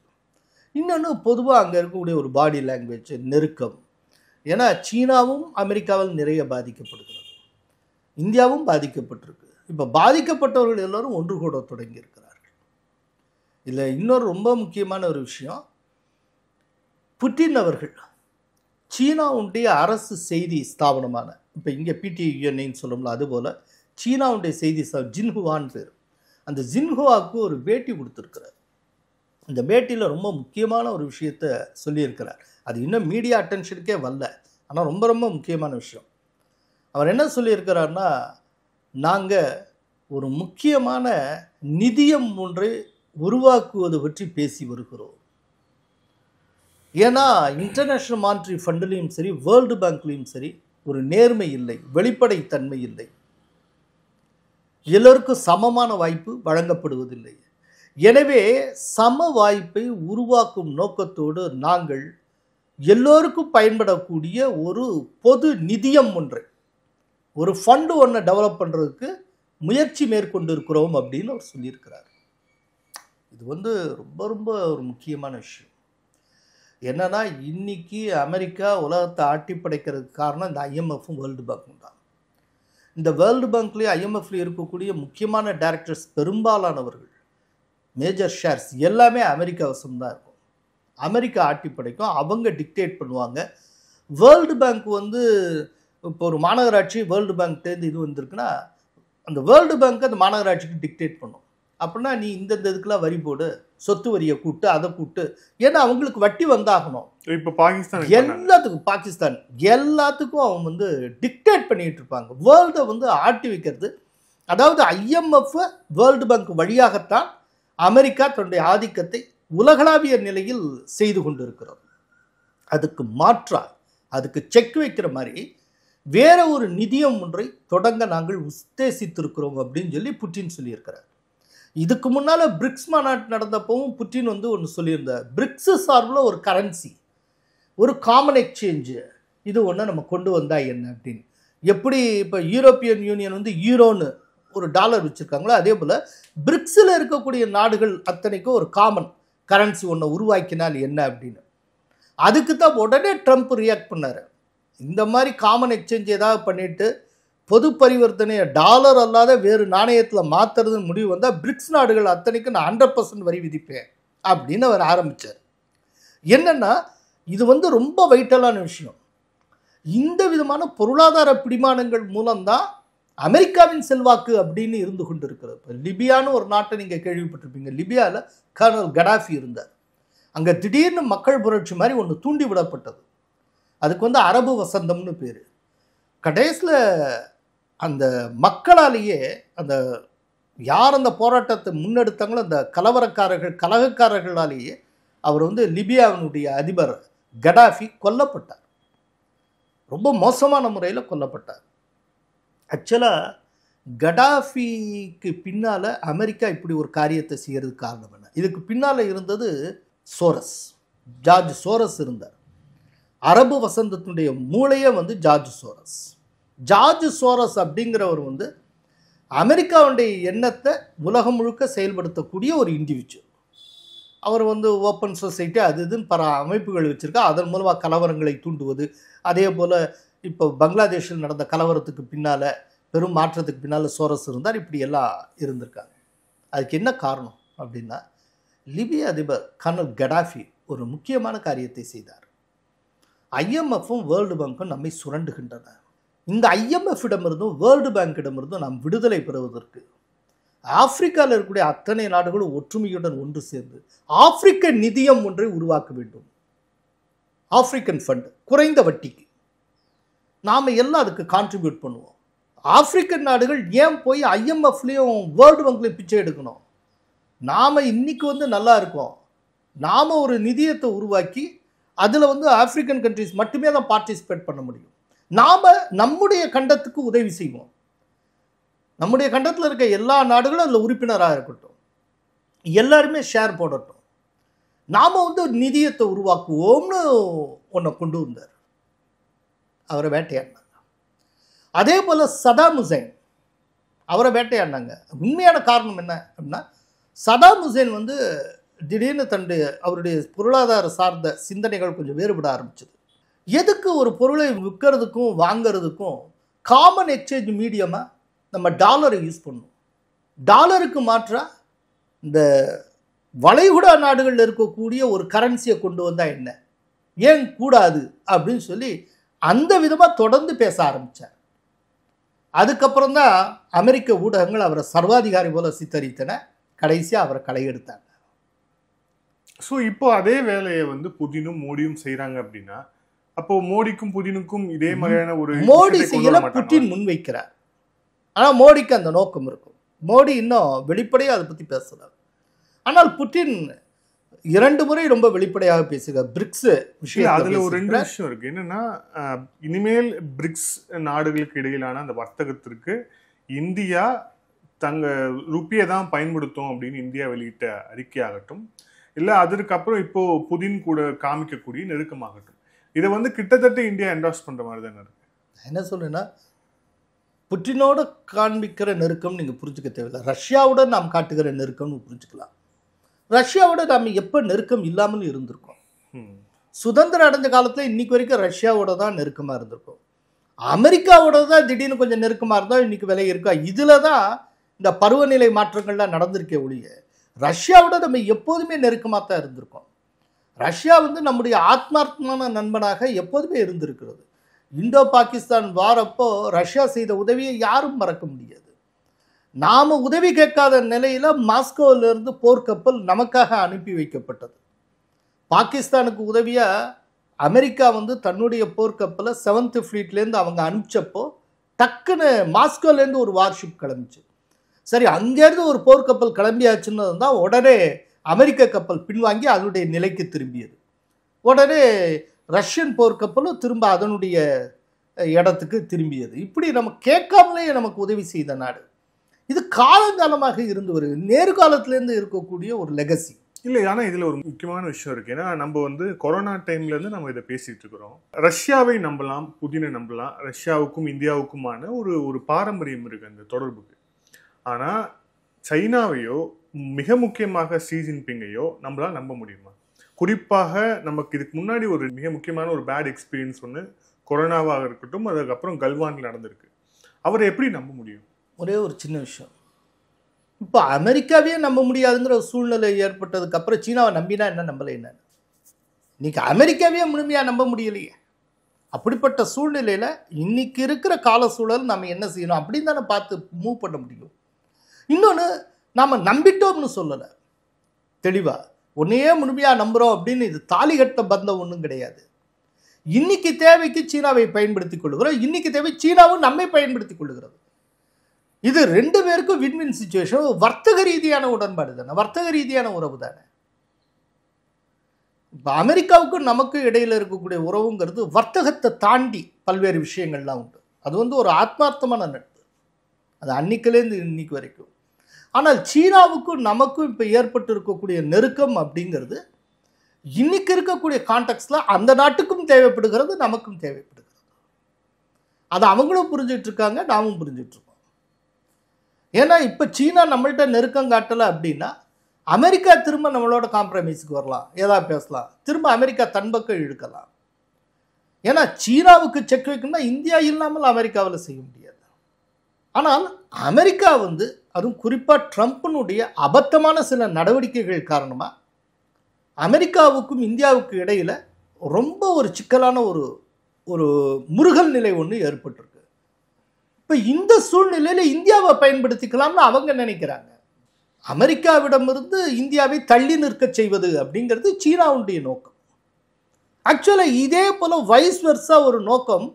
Speaker 4: இன்னொன்று, பொதுவாக அங்கே இருக்கக்கூடிய ஒரு பாடி லாங்குவேஜ் நெருக்கம். ஏன்னா சீனாவும் அமெரிக்காவில் நிறைய பாதிக்கப்படுகிறது, இந்தியாவும் பாதிக்கப்பட்டிருக்கு. இப்போ பாதிக்கப்பட்டவர்கள் எல்லோரும் ஒன்று கூட தொடங்கி இருக்கிறார்கள். இதில் இன்னொரு ரொம்ப முக்கியமான ஒரு விஷயம், புட்டின் அவர்கள் சீனாவுடைய அரசு செய்தி ஸ்தாபனமான, இப்போ இங்கே பிடிஐன்னு சொல்லணும்ல, அதுபோல் சீனாவுடைய செய்தி ஜின்ஹுவான்னு பேர், அந்த ஜின்ஹுவாவுக்கு ஒரு பேட்டி கொடுத்துருக்கிறார். இந்த பேட்டியில் ரொம்ப முக்கியமான ஒரு விஷயத்த சொல்லியிருக்கிறார். அது இன்னும் மீடியா அட்டென்ஷனுக்கே வரல, ஆனால் ரொம்ப ரொம்ப முக்கியமான விஷயம். அவர் என்ன சொல்லியிருக்கிறார்னா, நாங்கள் ஒரு முக்கியமான நிதியம் ஒன்றை உருவாக்குவது பற்றி பேசி வருகிறோம். ஏன்னா இன்டர்நேஷ்னல் மானிட்டரி ஃபண்ட்லேயும் சரி, வேர்ல்டு பேங்க்லேயும் சரி, ஒரு நேர்மை இல்லை, வெளிப்படைத்தன்மை இல்லை, எல்லோருக்கும் சமமான வாய்ப்பு வழங்கப்படுவதில்லை. எனவே சம வாய்ப்பை உருவாக்கும் நோக்கத்தோடு நாங்கள் எல்லோருக்கும் பயன்படக்கூடிய ஒரு பொது நிதியம் ஒன்றை, ஒரு ஃபண்டு ஒன்றை டெவலப் பண்ணுறதுக்கு முயற்சி மேற்கொண்டு இருக்கிறோம் அப்படின்னு அவர் சொல்லியிருக்கிறார். இது ரொம்ப ரொம்ப ஒரு முக்கியமான விஷயம். என்னன்னா, இன்னைக்கு அமெரிக்கா உலகத்தை ஆட்டி படைக்கிறதுக்கு காரணம் இந்த ஐஎம்எஃப்பும் வேர்ல்டு பேங்க்கும் தான். இந்த வேர்ல்டு பேங்க்லேயும் ஐஎம்எஃப்லேயும் இருக்கக்கூடிய முக்கியமான டைரக்டர்ஸ் பெரும்பாலானவர்கள், மேஜர் ஷேர்ஸ் எல்லாமே அமெரிக்கா வசம்தான் இருக்கும். அமெரிக்கா ஆட்டி படைக்கும், அவங்க டிக்டேட் பண்ணுவாங்க. வேர்ல்டு பேங்க் இப்போ ஒரு மாநகராட்சி வேர்ல்டு பேங்க்டேருந்து இது வந்திருக்குன்னா, அந்த வேர்ல்டு பேங்க் அந்த மாநகராட்சிக்கு டிக்டேட் பண்ணும். அப்படின்னா நீ இந்த இதுக்கெல்லாம் வரி போடு, சொத்து வரியை கூட்டு, அதை கூட்டு, ஏன்னா அவங்களுக்கு வட்டி வந்தாகணும். இப்போ பாகிஸ்தான் எல்லாத்துக்கும் அவங்க டிக்டேட் பண்ணிட்டு இருப்பாங்க. வேர்ல்டை ஆட்டி வைக்கிறது, அதாவது ஐஎம்எஃப் வேர்ல்டு பேங்க் வழியாகத்தான் அமெரிக்கா தன்னுடைய ஆதிக்கத்தை உலகளாவிய நிலையில் செய்து கொண்டு இருக்கிறது. அதுக்கு மாற்றா, அதுக்கு செக் வைக்கிற மாதிரி வேற ஒரு நிதியம் ஒன்றை தொடங்க நாங்கள் உத்தேசித்திருக்கிறோம் அப்படின்னு சொல்லி புட்டின் சொல்லியிருக்கிறார். இதுக்கு முன்னால் பிரிக்ஸ் மாநாட்டு நடந்தப்பவும் புட்டின் ஒன்று சொல்லியிருந்தார், பிரிக்ஸ் சார்பில் ஒரு கரன்சி, ஒரு காமன் எக்ஸ்சேஞ்சு, இது ஒன்று நம்ம கொண்டு வந்தா என்ன அப்படின்னு. எப்படி இப்போ யூரோப்பியன் யூனியன் ஈரோன்னு ஒரு டாலர் வச்சுருக்காங்களோ, அதே போல் பிரிக்ஸில் இருக்கக்கூடிய நாடுகள் அத்தனைக்கும் ஒரு காமன் கரன்சி ஒன்று உருவாக்கினால் என்ன அப்படின்னு. அதுக்கு தான் உடனே ட்ரம்ப் ரியாக்ட் பண்ணார். இந்த மாதிரி காமன் எக்ஸ்சேஞ்ச் ஏதாவது பண்ணிவிட்டு பொது பரிவர்த்தனையை டாலர் அல்லாத வேறு நாணயத்தில் மாற்றுறதுன்னு முடிவு வந்தால் பிரிக்ஸ் நாடுகள் அத்தனைக்கு நான் 100% வரி விதிப்பேன் அப்படின்னு அவர் ஆரம்பித்தார். என்னென்னா இது வந்து ரொம்ப வைட்டலான விஷயம். இந்த விதமான பொருளாதார பிடிமானங்கள் மூலம்தான் அமெரிக்காவின் செல்வாக்கு அப்படின்னு இருந்து கொண்டு இருக்கிறது. இப்போ லிபியான்னு ஒரு நாட்டை நீங்கள் கேள்விப்பட்டிருப்பீங்க. லிபியாவில் கர்னல் கடாஃபி இருந்தார். அங்கே திடீர்னு மக்கள் புரட்சி மாதிரி ஒன்று தூண்டி விடப்பட்டது. அதுக்கு வந்து அரபு வசந்தம்னு பேர். கடைசியில் அந்த மக்களாலேயே அந்த யார் அந்த போராட்டத்தை முன்னெடுத்தாங்களோ அந்த கலகக்காரர்களாலேயே அவர் வந்து லிபியாவினுடைய அதிபர் கடாஃபி கொல்லப்பட்டார். ரொம்ப மோசமான முறையில் கொல்லப்பட்டார். ஆக்சுவலாக கடாஃபிக்கு பின்னால் அமெரிக்கா இப்படி ஒரு காரியத்தை செய்கிறதுக்கு காரணம் என்ன? இதுக்கு பின்னால் இருந்தது சோரஸ், ஜார்ஜ் சோரஸ் இருந்தார். அரபு வசந்தத்தினுடைய மூளையே வந்து ஜார்ஜ் சோரஸ். ஜார்ஜ் சோரஸ் அப்படிங்கிறவர் வந்து அமெரிக்காவுடைய எண்ணத்தை உலகம் முழுக்க செயல்படுத்தக்கூடிய ஒரு இண்டிவிஜுவல். அவர் வந்து ஓப்பன் சொசைட்டி அது இதுன்னு பல அமைப்புகள் வச்சுருக்கா. அதன் மூலமாக கலவரங்களை தூண்டுவது. அதே போல் இப்போ பங்களாதேஷில் நடந்த கலவரத்துக்கு பின்னால் பெரும் மாற்றத்துக்கு பின்னால் சோரஸ் இருந்தார். இப்படி எல்லாம் இருந்திருக்காங்க. அதுக்கு என்ன காரணம் அப்படின்னா லிபிய அதிபர் கர்னல் கடாஃபி ஒரு முக்கியமான காரியத்தை செய்தார். IMFும் வேர்ல்டு பேங்க்கும் நம்மை சுரண்டுகின்றன. இந்த IMFிடமிருந்தும் வேர்ல்டு பேங்கிடமிருந்தும் நாம் விடுதலை பெறுவதற்கு ஆப்பிரிக்காவில் இருக்கக்கூடிய அத்தனை நாடுகளும் ஒற்றுமையுடன் ஒன்று சேர்ந்து ஆப்பிரிக்க நிதியம் ஒன்றை உருவாக்க வேண்டும். ஆப்பிரிக்கன் ஃபண்ட் குறைந்த வட்டிக்கு நாம் எல்லாம் அதுக்கு கான்ட்ரிபியூட் பண்ணுவோம். ஆப்பிரிக்கன் நாடுகள் ஏன் போய் IMFலையும் வேர்ல்டு பேங்க்லையும் பிச்சை எடுக்கணும்? நாம் இன்னைக்கு வந்து நல்லா இருக்கோம். நாம் ஒரு நிதியத்தை உருவாக்கி அதில் வந்து ஆப்பிரிக்கன் கண்ட்ரிஸ் மட்டுமே தான் பார்ட்டிசிபேட் பண்ண முடியும். நாம் நம்முடைய கண்டத்துக்கு உதவி செய்வோம். நம்முடைய கண்டத்தில் இருக்க எல்லா நாடுகளும் அதில் உறுப்பினராக இருக்கட்டும், எல்லாருமே ஷேர் போடட்டும். நாம் வந்து ஒரு நிதியத்தை உருவாக்குவோம்னு ஒன்றை கொண்டு வந்தார். அவரை வேட்டையாடினாங்க. அதே போல் சதாம் ஹுசைன் அவரை வேட்டையாடினாங்க. உண்மையான காரணம் என்ன அப்படின்னா சதாம் ஹுசைன் வந்து திடீர்னு அவருடைய பொருளாதார சார்ந்த சிந்தனைகள் கொஞ்சம் வேறுபட ஆரம்பிச்சது. எதுக்கு ஒரு பொருளை விற்கிறதுக்கும் வாங்கிறதுக்கும் காமன் எக்ஸ்சேஞ்ச் மீடியமாக நம்ம டாலரை யூஸ் பண்ணணும்? டாலருக்கு மாற்றாக இந்த வளைகுடா நாடுகளில் இருக்கக்கூடிய ஒரு கரன்சியை கொண்டு வந்தால் என்ன, ஏன் கூடாது அப்படின்னு சொல்லி அந்த விதமாக தொடர்ந்து பேச ஆரம்பித்தார். அதுக்கப்புறம் தான் அமெரிக்க ஊடகங்கள் அவரை சர்வாதிகாரி போல சித்தரித்தன. கடைசியாக அவரை களையெடுத்தாங்க.
Speaker 3: ஸோ இப்போ அதே வேலையை வந்து புதினும் மோடியும் செய்கிறாங்க அப்படின்னா அப்போ மோடிக்கும் புதினுக்கும் இதே மாதிரியான ஒரு
Speaker 4: மோடி செய்யல, புட்டின் முன்வைக்கிறார். ஆனால் மோடிக்கு அந்த நோக்கம் இருக்கும். மோடி இன்னும் வெளிப்படையாக அதை பற்றி பேசலாம். ஆனால் புட்டின் 2 முறை ரொம்ப வெளிப்படையாக பேசுகிறார். பிரிக்ஸ் விஷயம்
Speaker 3: அதில் ஒரு 2 விஷயம் இருக்குது. என்னென்னா இனிமேல் பிரிக்ஸ் நாடுகளுக்கு இடையிலான அந்த வர்த்தகத்திற்கு இந்தியா ருப்பியை தான் பயன்படுத்தும் அப்படின்னு இந்தியா வெளியிட்ட அறிக்கையாகட்டும், இல்லை அதற்கப்புறம் இப்போது புதின் கூட காமிக்கக்கூடிய நெருக்கமாகட்டும், இதை வந்து கிட்டத்தட்ட இந்தியா என்டார்ஸ் பண்ணுற மாதிரி தான் இருக்கு.
Speaker 4: என்ன சொல்லுன்னா புட்டினோட காண்பிக்கிற நெருக்கம் நீங்கள் புரிஞ்சுக்க தேவையில்லை. ரஷ்யாவோட நாம் காட்டுகிற நெருக்கம்னு புரிஞ்சுக்கலாம். ரஷ்யாவோட நாம் எப்போ நெருக்கம் இல்லாமல் இருந்திருக்கோம்? சுதந்திரம் அடைஞ்ச காலத்தில் இன்னைக்கு வரைக்கும் ரஷ்யாவோட தான் நெருக்கமாக இருந்திருக்கும். அமெரிக்காவோட தான் திடீர்னு கொஞ்சம் நெருக்கமாக இருந்தால் இன்னைக்கு விலை இருக்கா. இதில் தான் இந்த பருவநிலை மாற்றங்கள்லாம் நடந்திருக்கே ஒழிய ரஷ்யாவோட நம்ம எப்போதுமே நெருக்கமாக தான் இருந்திருக்கோம். ரஷ்யா வந்து நம்முடைய ஆத்மார்த்தமான நண்பனாக எப்போதுமே இருந்திருக்கிறது. இந்தோ பாகிஸ்தான் வாரப்போ ரஷ்யா செய்த உதவியை யாரும் மறக்க முடியாது. நாம் உதவி கேட்காத நிலையில் மாஸ்கோவிலிருந்து போர்க்கப்பல் நமக்காக அனுப்பி வைக்கப்பட்டது. பாகிஸ்தானுக்கு உதவியாக அமெரிக்கா வந்து தன்னுடைய போர்க்கப்பலை 7th ஃப்ளீட்லேருந்து அவங்க அனுப்பிச்சப்போ டக்குன்னு மாஸ்கோலேருந்து ஒரு வார்ஷிப் கிளம்பிச்சு. சரி, அங்கேருந்து ஒரு போர்க்கப்பல் கிளம்பியாச்சுன்னு தான் உடனே அமெரிக்க கப்பல் பின்வாங்கி அதனுடைய நிலைக்கு திரும்பியது. உடனே ரஷ்யன் போர்க்கப்பலும் திரும்ப அதனுடைய இடத்துக்கு திரும்பியது. இப்படி நம்ம கேட்காமலே நமக்கு உதவி செய்த நாடு. இது காலங்காலமாக இருந்து வருது. நேர்காலத்திலேருந்து இருக்கக்கூடிய ஒரு லெகசி
Speaker 3: இல்லை. ஆனால் இதில் ஒரு முக்கியமான விஷயம் இருக்குது. ஏன்னா நம்ம வந்து கொரோனா டைம்லேருந்து நம்ம இதை பேசிகிட்டு இருக்கிறோம். ரஷ்யாவை நம்பலாம், புதினை நம்பலாம். ரஷ்யாவுக்கும் இந்தியாவுக்குமான ஒரு பாரம்பரியம் இருக்குது அந்த தொடர்புக்கு. ஆனால் சைனாவையோ மிக முக்கியமாக ஷி ஜின்பிங்கையோ நம்மளால் நம்ப முடியுமா? குறிப்பாக நமக்கு இதுக்கு முன்னாடி ஒரு மிக முக்கியமான ஒரு பேட் எக்ஸ்பீரியன்ஸ் ஒன்று கொரோனாவாக இருக்கட்டும், அதுக்கப்புறம் கல்வானில் நடந்திருக்கு. அவரை எப்படி நம்ப முடியும்?
Speaker 4: ஒரே ஒரு சின்ன விஷயம், இப்போ அமெரிக்காவே நம்ப முடியாதுங்கிற ஒரு சூழ்நிலை ஏற்பட்டதுக்கு அப்புறம் சீனாவை நம்பினா என்ன, நம்பலை என்ன? இன்னைக்கு அமெரிக்காவே முழுமையாக நம்ப முடியலையே. அப்படிப்பட்ட சூழ்நிலையில் இன்னைக்கு இருக்கிற கால சூழல் நம்ம என்ன செய்யணும் அப்படின்னு தானே பார்த்து மூவ் பண்ண முடியும். இன்னொன்று, நாம் நம்பிட்டோம்னு சொல்லலை, தெளிவாக ஒன்றையே முழுமையாக நம்புகிறோம் அப்படின்னு இது தாலி கட்ட பந்தம் ஒன்றும் கிடையாது. இன்னைக்கு தேவைக்கு சீனாவை பயன்படுத்தி கொள்ளுகிறோம், இன்னைக்கு தேவை சீனாவும் நம்மை பயன்படுத்தி கொள்ளுகிறது. இது ரெண்டு பேருக்கும் வின்வின் சிச்சுவேஷன். வர்த்தக ரீதியான உடன்பாடு தானே, வர்த்தக ரீதியான உறவு தானே. இப்போ அமெரிக்காவுக்கும் நமக்கு இடையில் இருக்கக்கூடிய உறவுங்கிறது வர்த்தகத்தை தாண்டி பல்வேறு விஷயங்கள்லாம் உண்டு. அது வந்து ஒரு ஆத்மார்த்தமான நட்பு, அது அன்னைக்குலேருந்து இன்னைக்கு வரைக்கும். ஆனால் சீனாவுக்கும் நமக்கும் இப்போ ஏற்பட்டு இருக்கக்கூடிய நெருக்கம் அப்படிங்கிறது இன்னைக்கு இருக்கக்கூடிய கான்டெக்ட்ல அந்த நாட்டுக்கும் தேவைப்படுகிறது, நமக்கும் தேவைப்படுகிறது. அதை அவங்களும் புரிஞ்சிட்டு இருக்காங்க, நாமும் புரிஞ்சிட்டு இருக்கோம். ஏன்னா இப்போ சீனா நம்மள்கிட்ட நெருக்கம் காட்டலை அப்படின்னா அமெரிக்கா திரும்ப நம்மளோட காம்ப்ரமைஸுக்கு வரலாம், ஏதாவது பேசலாம், திரும்ப அமெரிக்கா தன்பக்கம் இழுக்கலாம். ஏன்னா சீனாவுக்கு செக் வைக்கணும்னா இந்தியா இல்லாமல் அமெரிக்காவில் செய்ய முடியாது. ஆனால் அமெரிக்கா வந்து அதுவும் குறிப்பாக ட்ரம்ப்பினுடைய அபத்தமான சில நடவடிக்கைகள் காரணமாக அமெரிக்காவுக்கும் இந்தியாவுக்கு இடையில் ரொம்ப ஒரு சிக்கலான ஒரு முருகல் நிலை ஒன்று ஏற்பட்டிருக்கு. இப்போ இந்த சூழ்நிலையில் இந்தியாவை பயன்படுத்திக்கலாம்னு அவங்க நினைக்கிறாங்க. அமெரிக்காவிடமிருந்து இந்தியாவை தள்ளி நிற்க செய்வது அப்படிங்கிறது சீனாவுடைய நோக்கம். ஆக்சுவலாக இதே போல் வைஸ் வெர்ஸா ஒரு நோக்கம்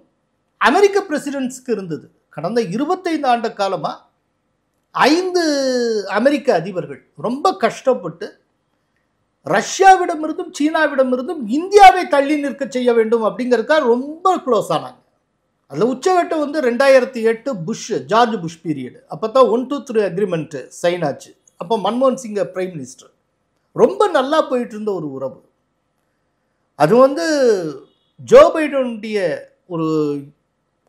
Speaker 4: அமெரிக்க பிரசிடென்ட்ஸ்க்கு இருந்தது. கடந்த 25 ஆண்டு காலமாக 5 அமெரிக்க அதிபர்கள் ரொம்ப கஷ்டப்பட்டு ரஷ்யாவிடமிருந்தும் சீனாவிடமிருந்தும் இந்தியாவை தள்ளி நிற்க செய்ய வேண்டும் அப்படிங்கிறதுக்காக ரொம்ப க்ளோஸ் ஆனாங்க. அதில் உச்சகட்டம் வந்து 2008 ஜார்ஜ் புஷ் பீரியடு. அப்போ தான் 1-2 அக்ரிமெண்ட்டு சைன் ஆச்சு. அப்போ மன்மோகன் சிங் பிரைம் மினிஸ்டர். ரொம்ப நல்லா போயிட்டு இருந்த ஒரு உறவு. அது வந்து ஜோ பைடனுடைய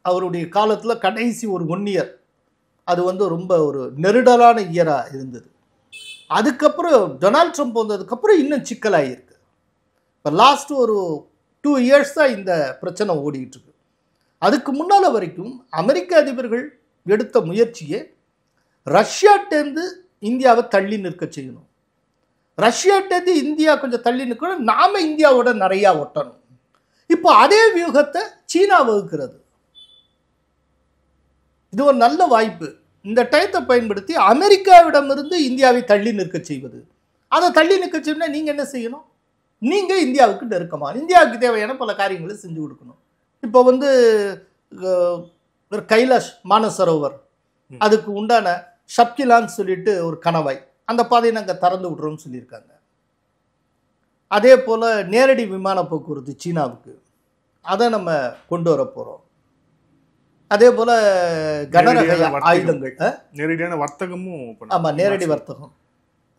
Speaker 4: அவருடைய காலத்தில் கடைசி ஒரு 1 இயர் அது வந்து ரொம்ப ஒரு நெருடலான இயராக இருந்தது. அதுக்கப்புறம் டொனால்ட் ட்ரம்ப் வந்ததுக்கப்புறம் இன்னும் சிக்கலாகிருக்கு. இப்போ லாஸ்ட் ஒரு 2 இயர்ஸ் தான் இந்த பிரச்சனை ஓடிக்கிட்டு இருக்கு. அதுக்கு முன்னால் வரைக்கும் அமெரிக்க அதிபர்கள் எடுத்த முயற்சியே ரஷ்யாட்டேருந்து இந்தியாவை தள்ளி நிற்க செய்யணும், ரஷ்யாட்டேருந்து இந்தியா கொஞ்சம் தள்ளி நிற்கணும், நாம இந்தியாவோட நிறையா ஒட்டணும். இப்போ அதே வியூகத்தை சீனா வகுக்கிறது. இது ஒரு நல்ல வாய்ப்பு. இந்த டயத்தை பயன்படுத்தி அமெரிக்காவிடமிருந்து இந்தியாவை தள்ளி நிற்க செய்வது. அதை தள்ளி நிற்க செய்யணும்னா நீங்கள் என்ன செய்யணும்? நீங்கள் இந்தியாவுக்கு நெருக்கமாக இந்தியாவுக்கு தேவையான பல காரியங்களை செஞ்சு கொடுக்கணும். இப்போ வந்து கைலாஷ் மானசரோவர் அதுக்கு உண்டான ஷப்கிலான்னு சொல்லிட்டு ஒரு கணவாய், அந்த பாதையை நாங்கள் திறந்து விட்றோம்னு சொல்லியிருக்காங்க. அதே போல் நேரடி விமான போக்குவரத்து சீனாவுக்கு, அதை நம்ம கொண்டு வர போகிறோம். அதே போல் கனரக ஆயுதங்கள்,
Speaker 3: நேரடியான வர்த்தகமும்,
Speaker 4: ஆமாம் நேரடி வர்த்தகம்.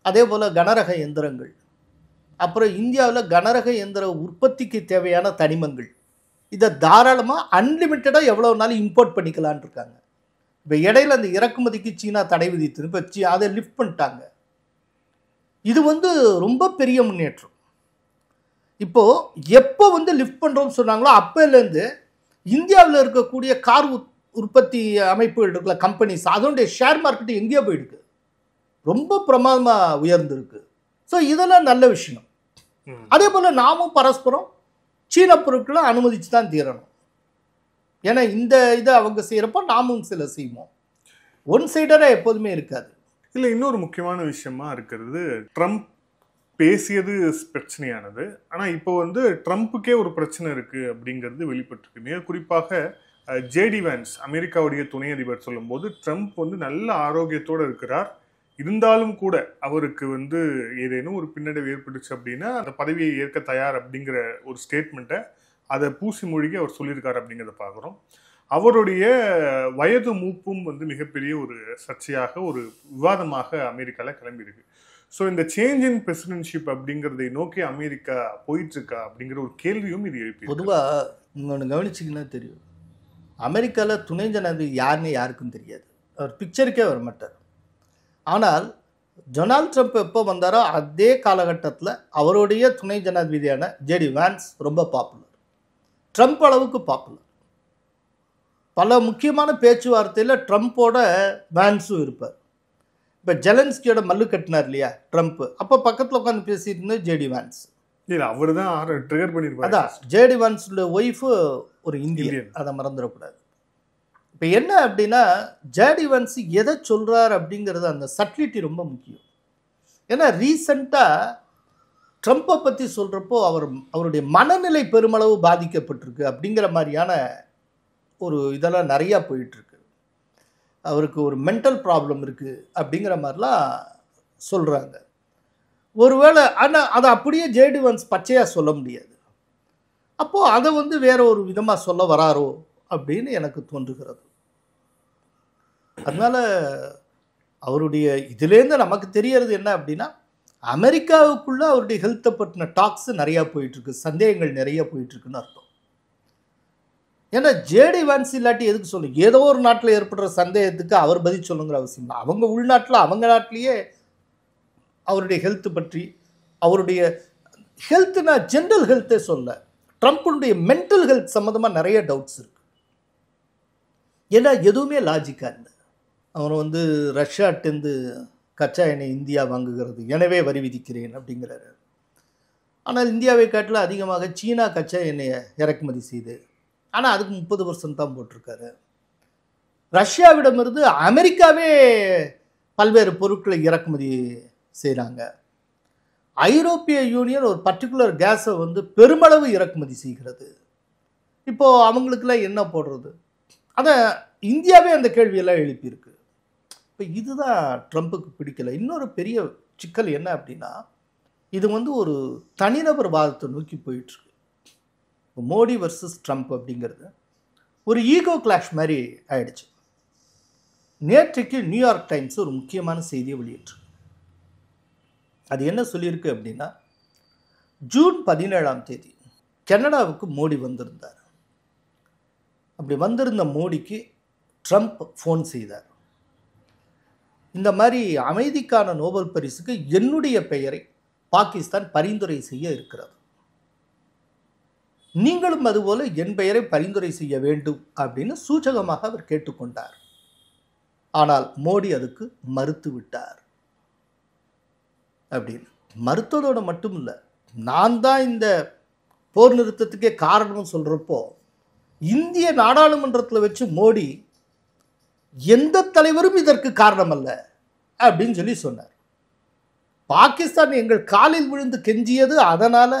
Speaker 4: அதே போல் கனரக எந்திரங்கள், அப்புறம் இந்தியாவில் கனரக எந்திர உற்பத்திக்கு தேவையான தனிமங்கள், இதை தாராளமாக அன்லிமிட்டடாக எவ்வளோ நாளும் இம்போர்ட் பண்ணிக்கலான் இருக்காங்க. இப்போ இடையில அந்த இறக்குமதிக்கு சீனா தடை விதித்து இப்போ அதை லிஃப்ட் பண்ணிட்டாங்க. இது வந்து ரொம்ப பெரிய முன்னேற்றம். இப்போது எப்போ வந்து லிஃப்ட் பண்ணுறோம்னு சொன்னாங்களோ அப்போலேருந்து இந்தியாவில் இருக்கக்கூடிய கார் உற்பத்தி அமைப்புகள் இருக்குல்ல, கம்பெனிஸ், அதனுடைய ஷேர் மார்க்கெட்டு எங்கேயோ போயிருக்கு, ரொம்ப பிரமாதமாக உயர்ந்திருக்கு. ஸோ இதெல்லாம் நல்ல விஷயம். அதே போல் நாமும் பரஸ்பரம் சீன பொருட்களை அனுமதிச்சு தான் தீரணும். ஏன்னா இந்த இதை அவங்க செய்கிறப்போ நாமும் சில செய்வோம். ஒன் சைடராக எப்போதுமே இருக்காது.
Speaker 3: இல்லை, இன்னொரு முக்கியமான விஷயமா இருக்கிறது, ட்ரம்ப் பேசியது பிரச்சனையானது. ஆனால் இப்போ வந்து ட்ரம்ப்புக்கே ஒரு பிரச்சனை இருக்குது அப்படிங்கிறது வெளிப்பட்டிருக்கு. மிக குறிப்பாக ஜேடி வேன்ஸ், அமெரிக்காவுடைய துணை அதிபர், சொல்லும்போது ட்ரம்ப் வந்து நல்ல ஆரோக்கியத்தோடு இருக்கிறார், இருந்தாலும் கூட அவருக்கு வந்து ஏதேனும் ஒரு பின்னடைவு ஏற்பட்டுச்சு அப்படின்னா அந்த பதவியை ஏற்க தயார் அப்படிங்கிற ஒரு ஸ்டேட்மெண்ட்டை அதை பூசி மொழிகி அவர் சொல்லியிருக்காரு அப்படிங்கிறத பார்க்குறோம். அவருடைய வயது மூப்பும் வந்து மிகப்பெரிய ஒரு சர்ச்சையாக, ஒரு விவாதமாக அமெரிக்காவில் கிளம்பியிருக்கு. ஸோ இந்த சேஞ்ச் இன் பிரசிடென்ட்ஷிப் அப்படிங்கிறதை நோக்கி அமெரிக்கா போயிட்டுருக்கா அப்படிங்கிற ஒரு கேள்வியும் இது எழுப்பி.
Speaker 4: பொதுவாக இன்னொன்று கவனிச்சிங்கன்னா தெரியும், அமெரிக்காவில் துணை ஜனாதிபதி யாருன்னு யாருக்கும் தெரியாது, அவர் பிக்சருக்கே வர மாட்டார். ஆனால் டொனால்ட் ட்ரம்ப் எப்போ வந்தாரோ அதே காலகட்டத்தில் அவருடைய துணை ஜனாதிபதியான ஜேடி வான்ஸ் ரொம்ப பாப்புலர், ட்ரம்ப் அளவுக்கு பாப்புலர். பல முக்கியமான பேச்சுவார்த்தையில் ட்ரம்ப்போட வான்ஸும் இருப்பார். இப்போ ஜெலன்ஸ்கியோட மல்லு கட்டினார் இல்லையா ட்ரம்ப், அப்போ பக்கத்தில் உட்காந்து பேசிட்டு இருந்தது ஜேடி வான்ஸ்.
Speaker 3: இல்லை, அவர் தான் ட்ரிகர் பண்ணியிருப்பார்.
Speaker 4: அதான் ஜேடி வான்ஸோட ஒய்ஃபு ஒரு இந்தியன், அதை மறந்துடக்கூடாது. இப்போ என்ன அப்படின்னா ஜேடி வான்ஸ் எதை சொல்கிறார் அப்படிங்கிறது அந்த சட்லிட்டி ரொம்ப முக்கியம். ஏன்னா ரீசண்டாக ட்ரம்ப்பை பற்றி சொல்கிறப்போ அவருடைய மனநிலை பெருமளவு பாதிக்கப்பட்டிருக்கு அப்படிங்கிற மாதிரியான ஒரு இதெல்லாம் நிறையா போயிட்டுருக்கு. அவருக்கு ஒரு மென்டல் ப்ராப்ளம் இருக்குது அப்படிங்கிற மாதிரிலாம் சொல்கிறாங்க. ஒருவேளை ஆனால் அதை அப்படியே ஜேடி வான்ஸ் பச்சையாக சொல்ல முடியாது. அப்போது அதை வந்து வேற ஒரு விதமாக சொல்ல வராரோ அப்படின்னு எனக்கு தோன்றுகிறது. அதனால் அவருடைய இதுலேருந்து நமக்கு தெரியறது என்ன அப்படின்னா அமெரிக்காவுக்குள்ளே அவருடைய ஹெல்த்தை பற்றின டாக்ஸ் நிறையா போயிட்டுருக்கு, சந்தேகங்கள் நிறைய போயிட்டுருக்குன்னு அர்த்தம். ஏன்னா ஜேடி வான்ஸ் இல்லாட்டி எதுக்கு சொல்லுங்க, ஏதோ ஒரு நாட்டில் ஏற்படுற சந்தேகத்துக்கு அவர் பதில் சொல்லுங்கிற அவசியம் இல்லை. அவங்க உள்நாட்டில் அவங்க நாட்டிலேயே அவருடைய ஹெல்த் பற்றி, அவருடைய ஹெல்த்னா ஜென்ரல் ஹெல்த்தே சொல்ல, ட்ரம்ப்புடைய மென்டல் ஹெல்த் சம்மந்தமாக நிறைய டவுட்ஸ் இருக்கு. ஏன்னா எதுவுமே லாஜிக்காக இல்லை. அவர் வந்து ரஷ்யாட்டேருந்து கச்சா எண்ணெய் இந்தியா வாங்குகிறது, எனவே வரி விதிக்கிறேன் அப்படிங்கிறாரு. ஆனால் இந்தியாவை காட்டில் அதிகமாக சீனா கச்சா எண்ணெயை இறக்குமதி செய்து, ஆனால் அதுக்கு 30% தான் போட்டிருக்காரு. ரஷ்யாவிடமிருந்து அமெரிக்காவே பல்வேறு பொருட்களை இறக்குமதி செய்கிறாங்க. ஐரோப்பிய யூனியன் ஒரு பர்டிகுலர் கேஸை வந்து பெருமளவு இறக்குமதி செய்கிறது. இப்போது அவங்களுக்கெல்லாம் என்ன போடுறது, அதை இந்தியாவே அந்த கேள்வியெல்லாம் எழுப்பியிருக்கு. இப்போ இதுதான் ட்ரம்ப்புக்கு பிடிக்கல. இன்னொரு பெரிய சிக்கல் என்ன அப்படின்னா இது வந்து ஒரு தனிநபர் வாதத்தை நோக்கி போயிட்டுருக்கு. மோடி வர்சஸ் ட்ரம்ப் அப்படிங்கிறது ஒரு ஈகோ கிளாஷ் மாதிரி ஆயிடுச்சு. நேற்றைக்கு நியூயார்க் டைம்ஸ் ஒரு முக்கியமான செய்தியை வெளியிட்டு, அது என்ன சொல்லியிருக்கு அப்படின்னா ஜூன் 17 கனடாவுக்கு மோடி வந்திருந்தார். அப்படி வந்திருந்த மோடிக்கு ட்ரம்ப் ஃபோன் செய்தார். இந்த மாதிரி அமைதிக்கான நோபல் பரிசுக்கு என்னுடைய பெயரை பாகிஸ்தான் பரிந்துரை செய்ய இருக்கிறது, நீங்களும் அதுபோல என் பெயரை பரிந்துரை செய்ய வேண்டும் அப்படின்னு சூச்சகமாக அவர் கேட்டுக்கொண்டார். ஆனால் மோடி அதுக்கு மறுத்து விட்டார். அப்படின்னு மறுத்ததோடு மட்டும் இல்லை, நான் தான் இந்த போர் நிறுத்தத்துக்கே காரணம் சொல்கிறப்போ இந்திய நாடாளுமன்றத்தில் வச்சு மோடி எந்த தலைவரும் இதற்கு காரணம் அல்ல அப்படின்னு சொல்லி சொன்னார். பாகிஸ்தான் எங்கள் காலில் விழுந்து கெஞ்சியது, அதனால்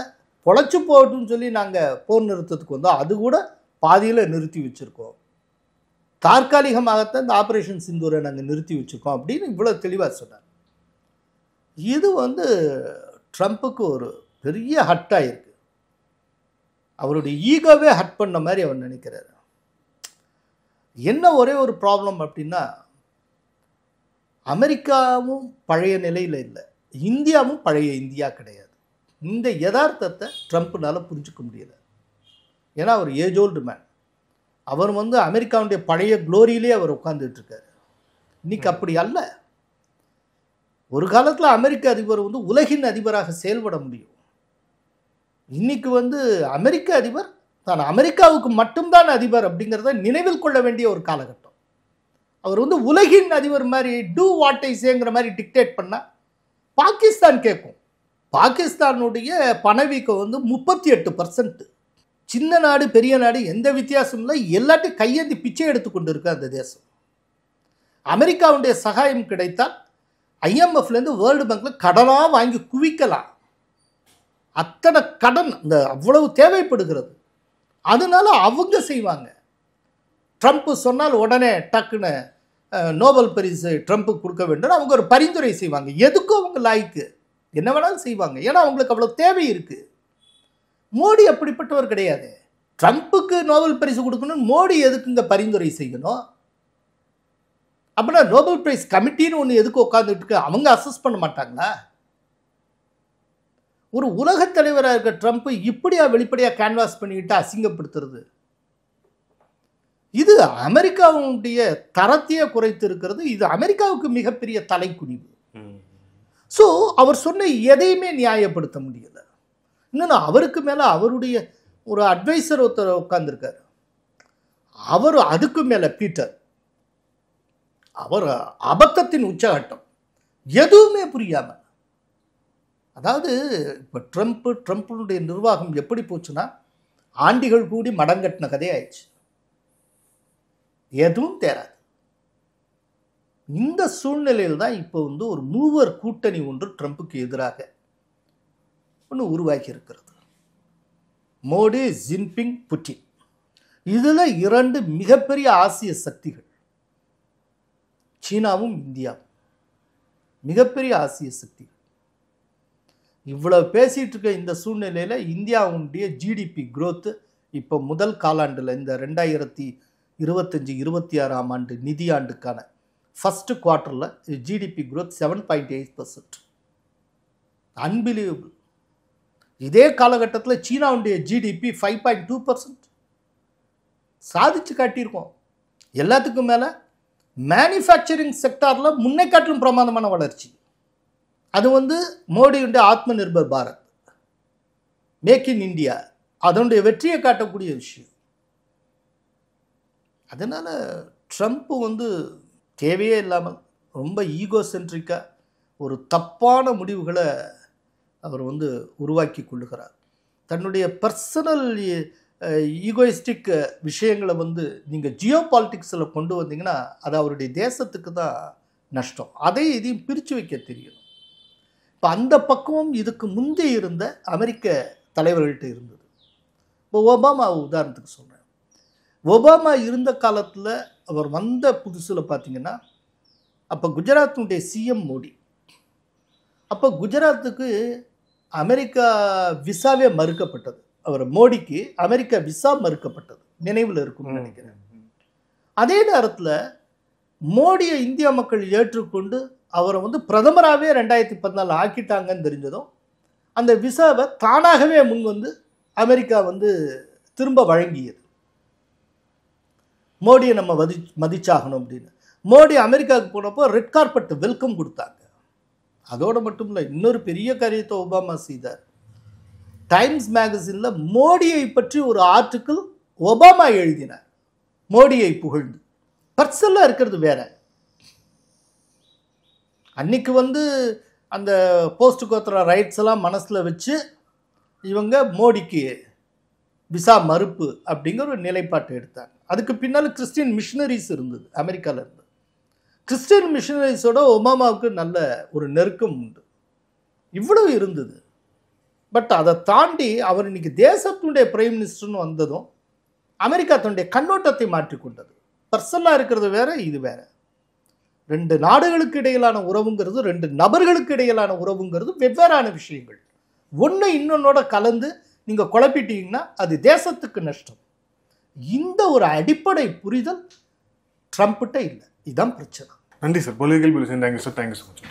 Speaker 4: பொழைச்சு போகட்டும்னு சொல்லி நாங்கள் போர் நிறுத்தத்துக்கு வந்தோம், அது கூட பாதியில் நிறுத்தி வச்சுருக்கோம், தற்காலிகமாகத்தான் இந்த ஆப்ரேஷன் சிந்தூரை நாங்கள் நிறுத்தி வச்சுருக்கோம் அப்படின்னு இவ்வளோ தெளிவாக சொன்னார். இது வந்து ட்ரம்ப்புக்கு ஒரு பெரிய ஹட்டாக இருக்குது. அவருடைய ஈகோவே ஹட் பண்ண மாதிரி அவர் நினைக்கிறார். என்ன ஒரே ஒரு ப்ராப்ளம் அப்படின்னா அமெரிக்காவும் பழைய நிலையில் இல்லை, இந்தியாவும் பழைய இந்தியா கிடையாது. இந்த யதார்த்தத்தை ட்ரம்ப்னால புரிஞ்சுக்க முடியல. ஏன்னா அவர் ஏஜ் ஓல்டு மேன். அவர் வந்து அமெரிக்காவுடைய பழைய குளோரியிலே அவர் உட்கார்ந்துட்டு இருக்காரு. இன்னைக்கு அப்படி அல்ல. ஒரு காலத்தில் அமெரிக்க அதிபர் வந்து உலகின் அதிபராக செயல்பட முடியும். இன்னைக்கு வந்து அமெரிக்க அதிபர் தான் அமெரிக்காவுக்கு மட்டும்தான் அதிபர் அப்படிங்கிறத நினைவில் கொள்ள வேண்டிய ஒரு காலகட்டம். அவர் வந்து உலகின் அதிபர் மாதிரி டூ வாட் ஐ சேங்கிற மாதிரி டிக்டேட் பண்ணால் பாகிஸ்தான் கேட்கும். பாகிஸ்தானுடைய பணவீக்கம் வந்து 38%. சின்ன நாடு பெரிய நாடு எந்த வித்தியாசமும் இல்லை, எல்லாத்தையும் கையேந்தி பிச்சை எடுத்துக்கொண்டு இருக்கு அந்த தேசம். அமெரிக்காவுடைய சகாயம் கிடைத்தால் IMFலேருந்து வேர்ல்டு பேங்க்கில் கடனாக வாங்கி குவிக்கலாம். அத்தனை கடன் இந்த அவ்வளவு தேவைப்படுகிறது. அதனால அவங்க செய்வாங்க. ட்ரம்ப் சொன்னால் உடனே டக்குன்னு நோபல் பரிசு ட்ரம்ப்புக்கு கொடுக்க வேண்டும் அவங்க ஒரு பரிந்துரை செய்வாங்க. எதுக்கும் அவங்க லாய்க்கு என்ன வேணாலும் செய்வாங்க. ஏன்னா அவங்களுக்கு அவ்வளோ தேவை இருக்குது. மோடி அப்படிப்பட்டவர் கிடையாது. ட்ரம்ப்புக்கு நோபல் பரிசு கொடுக்கணும், மோடி எதுக்கு இங்கே பரிந்துரை செய்யணும்? அப்படின்னா நோபல் பிரைஸ் கமிட்டின்னு ஒன்று எதுக்கு உட்காந்துட்டு இருக்கு? அவங்க அசஸ் பண்ண மாட்டாங்களா? ஒரு உலகத் தலைவராக இருக்க ட்ரம்ப் இப்படியா வெளிப்படையாக கேன்வாஸ் பண்ணிக்கிட்டு அசிங்கப்படுத்துறது? இது அமெரிக்காவுடைய தரத்தையே குறைத்து இருக்கிறது. இது அமெரிக்காவுக்கு மிகப்பெரிய தலைக்குனிவு. ஸோ அவர் சொன்ன எதையுமே நியாயப்படுத்த முடியலை. இன்னொன்று, அவருக்கு மேலே அவருடைய ஒரு அட்வைசர் ஒருத்தர் உட்கார்ந்துருக்காரு. அவர் அதுக்கு மேலே பீட்டர், அவர் அபத்தத்தின் உச்சகட்டம், எதுவுமே புரியாமல். அதாவது இப்போ ட்ரம்ப்புடைய நிர்வாகம் எப்படி போச்சுன்னா, ஆண்டிகள் கூடி மடங்கட்டின கதையாயிடுச்சு. எதுவும் தேராது. இந்த சூழ்நிலையில் தான் இப்போ வந்து ஒரு மூவர் கூட்டணி ஒன்று ட்ரம்ப்புக்கு எதிராக ஒன்று உருவாக்கி இருக்கிறது. Modi, Jinping, Putin. இதில் 2 மிகப்பெரிய ஆசிய சக்திகள், சீனாவும் இந்தியாவும், மிகப்பெரிய ஆசிய சக்திகள். இவ்வளவு பேசிட்டு இருக்க இந்த சூழ்நிலையில் இந்தியாவுடைய ஜிடிபி growth இப்போ முதல் காலாண்டில், இந்த 2025-26ஆம் ஆண்டு நிதியாண்டுக்கான ஃபர்ஸ்ட் குவார்ட்டரில் ஜிடிபி growth 7.8%. அன்பிலீவபிள். இதே காலகட்டத்தில் சீனாவுடைய ஜிடிபி 5.2%. சாதிச்சு காட்டியிருக்கோம். எல்லாத்துக்கும் மேலே மேனுஃபேக்சரிங் செக்டாரில் முன்னை காட்டிலும் பிரமாதமான வளர்ச்சி. அது வந்து மோடியுடைய Atma Nirbhar Bharat, make in India, அதனுடைய வெற்றியை காட்டக்கூடிய விஷயம். அதனால் ட்ரம்ப் வந்து தேவையே இல்லாமல் ரொம்ப ஈகோ சென்ட்ரிக்காக ஒரு தப்பான முடிவுகளை அவர் வந்து உருவாக்கி கொள்ளுகிறார். தன்னுடைய பர்சனல் ஈகோயிஸ்டிக் விஷயங்களை வந்து நீங்கள் ஜியோ பாலிட்டிக்ஸில் கொண்டு வந்தீங்கன்னா அது அவருடைய தேசத்துக்கு தான் நஷ்டம். அதை இதையும் பிரித்து வைக்க தெரியணும். இப்போ அந்த பக்கமும் இதுக்கு முந்தைய இருந்த அமெரிக்க தலைவர்கள்ட்ட இருந்தது. இப்போ ஒபாமா உதாரணத்துக்கு சொல்கிறேன். ஒபாமா இருந்த காலத்தில், அவர் வந்த புதுசில் பார்த்தீங்கன்னா, அப்போ குஜராத்தினுடைய சிஎம் மோடி. அப்போ குஜராத்துக்கு அமெரிக்கா விசாவே மறுக்கப்பட்டது. அவர் மோடிக்கு அமெரிக்கா விசா மறுக்கப்பட்டது, நினைவில் இருக்கும்னு நினைக்கிறேன். அதே நேரத்தில் மோடியை இந்திய மக்கள் ஏற்றுக்கொண்டு அவரை வந்து பிரதமராகவே 2014 ஆக்கிட்டாங்கன்னு தெரிஞ்சதும் அந்த விசாவை தானாகவே முன் வந்து அமெரிக்கா வந்து திரும்ப வழங்கியது. மோடியை நம்ம மதிச்சாகணும் அப்படின்னு. மோடி அமெரிக்காவுக்கு போனப்போ ரெட் கார்பெட் வெல்கம் கொடுத்தாங்க. அதோடு மட்டும் இல்லை, இன்னொரு பெரிய காரியத்தை ஒபாமா செய்தார். டைம்ஸ் மேகசினில் மோடியை பற்றி ஒரு ஆர்டிக்கிள் ஒபாமா எழுதினார், மோடியை புகழ்ந்து. பர்சனலாக இருக்கிறது வேற. அன்னைக்கு வந்து அந்த போஸ்ட் கோத்திர ரைட்ஸ் எல்லாம் மனசில் வச்சு இவங்க மோடிக்கு விசா மறுப்பு அப்படிங்கிற ஒரு நிலைப்பாட்டை எடுத்தாங்க. அதுக்கு பின்னால் கிறிஸ்டியன் மிஷினரிஸ் இருந்தது அமெரிக்காவில் இருந்து. கிறிஸ்டியன் மிஷினரிஸோட ஒபாமாவுக்கு நல்ல ஒரு நெருக்கம் உண்டு. இவ்வளவு இருந்தது. பட் அதை தாண்டி அவர் இன்னைக்கு தேசத்தினுடைய பிரைம் மினிஸ்டர்னு வந்ததும் அமெரிக்கா தன்னுடைய கண்ணோட்டத்தை மாற்றிக்கொண்டது. பர்சனலாக இருக்கிறது வேற, இது வேற. 2 நாடுகளுக்கு இடையிலான உறவுங்கிறது, 2 நபர்களுக்கு இடையிலான உறவுங்கிறது வெவ்வேறான விஷயங்கள். ஒன்று இன்னொன்னோட கலந்து நீங்கள் குழப்பிட்டீங்கன்னா அது தேசத்துக்கு நஷ்டம். இந்த ஒரு அடிப்படை புரிதல் ட்ரம்ப்கிட்ட இல்லை. இதுதான் பிரச்சனை.
Speaker 3: நன்றி சார். பொலிட்டிக்கல் புலிசன். Thank you sir. Thank you so much.